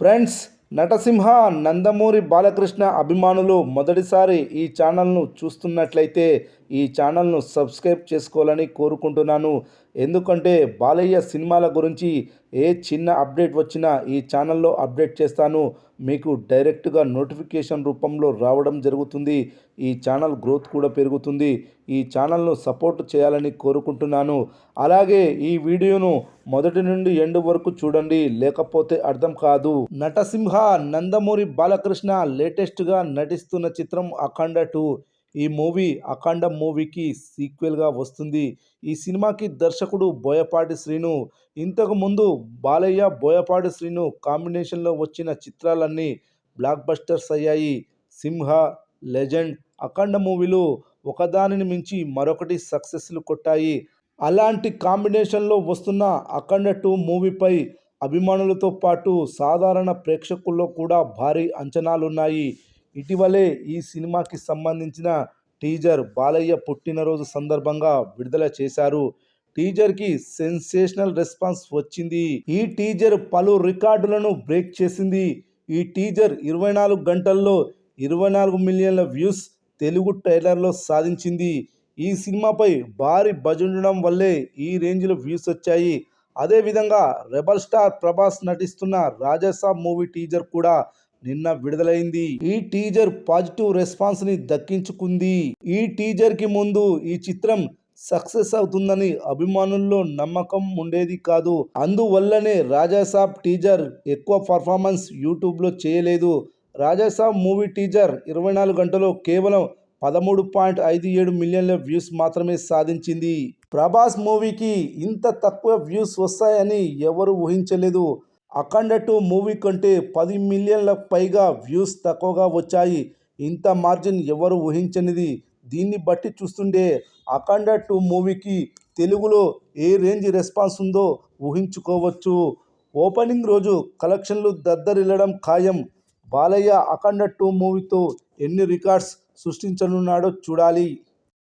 Friends, నటసింహ నందమూరి బాలకృష్ణ అభిమానులు మొదటిసారి ఈ ఛానల్ను చూస్తున్నట్లయితే ఈ ఛానల్ను సబ్స్క్రైబ్ చేసుకోవాలని కోరుకుంటున్నాను. ఎందుకంటే బాలయ్య సినిమాల గురించి ఏ చిన్న అప్డేట్ వచ్చినా ఈ ఛానల్లో అప్డేట్ చేస్తాను. మీకు డైరెక్ట్గా నోటిఫికేషన్ రూపంలో రావడం జరుగుతుంది. ఈ ఛానల్ గ్రోత్ కూడా పెరుగుతుంది. ఈ ఛానల్ను సపోర్ట్ చేయాలని కోరుకుంటున్నాను. అలాగే ఈ వీడియోను మొదటి నుండి ఎండ్ వరకు చూడండి, లేకపోతే అర్థం కాదు. నటసింహ నందమూరి బాలకృష్ణ లేటెస్ట్గా నటిస్తున్న చిత్రం అఖండ 2. ఈ మూవీ అఖండ మూవీకి సీక్వెల్గా వస్తుంది. ఈ సినిమాకి దర్శకుడు బోయపాటి శ్రీను. ఇంతకు ముందు బాలయ్య, బోయపాటి శ్రీను కాంబినేషన్లో వచ్చిన చిత్రాలన్నీ బ్లాక్ బస్టర్స్ అయ్యాయి. సింహ, లెజెండ్, అఖండ మూవీలు ఒకదానిని మించి మరొకటి సక్సెస్లు కొట్టాయి. అలాంటి కాంబినేషన్లో వస్తున్న అఖండ 2 మూవీపై అభిమానులతో పాటు సాధారణ ప్రేక్షకుల్లో కూడా భారీ అంచనాలున్నాయి. ఇటీవలే ఈ సినిమాకి సంబంధించిన టీజర్ బాలయ్య పుట్టినరోజు సందర్భంగా విడుదల చేశారు. టీజర్కి సెన్సేషనల్ రెస్పాన్స్ వచ్చింది. ఈ టీజర్ పలు రికార్డులను బ్రేక్ చేసింది. ఈ టీజర్ 24 గంటల్లో 24 మిలియన్ల వ్యూస్ తెలుగు ట్రైలర్లో సాధించింది. ఈ సినిమాపై భారీ బజ్ ఉండడం వల్లే ఈ రేంజ్లో వ్యూస్ వచ్చాయి. అదేవిధంగా రెబల్ స్టార్ ప్రభాస్ నటిస్తున్న రాజాసాబ్ మూవీ టీజర్ కూడా నిన్న విడుదలైంది. ఈ టీజర్ పాజిటివ్ రెస్పాన్స్ ని దక్కించుకుంది. ఈ టీజర్ కి ముందు ఈ చిత్రం సక్సెస్ అవుతుందని అభిమానుల్లో నమ్మకం ఉండేది కాదు. అందువల్లనే రాజాసాబ్ టీజర్ ఎక్కువ పర్ఫార్మెన్స్ యూట్యూబ్లో చేయలేదు. రాజాసాబ్ మూవీ టీజర్ 24 గంటల్లో కేవలం 13.57 మిలియన్ల వ్యూస్ మాత్రమే సాధించింది. ప్రభాస్ మూవీకి ఇంత తక్కువ వ్యూస్ వస్తాయని ఎవరు ఊహించలేదు. అఖండ 2 మూవీ కంటే 10 మిలియన్ల పైగా వ్యూస్ తక్కువగా వచ్చాయి. ఇంత మార్జిన్ ఎవరు ఊహించనిది. దీన్ని బట్టి చూస్తుంటే అఖండ 2 మూవీకి తెలుగులో ఏ రేంజ్ రెస్పాన్స్ ఉందో ఊహించుకోవచ్చు. ఓపెనింగ్ రోజు కలెక్షన్లు దద్దరిల్లడం ఖాయం. బాలయ్య అఖండ 2 మూవీతో ఎన్ని రికార్డ్స్ సృష్టించనున్నాడో చూడాలి.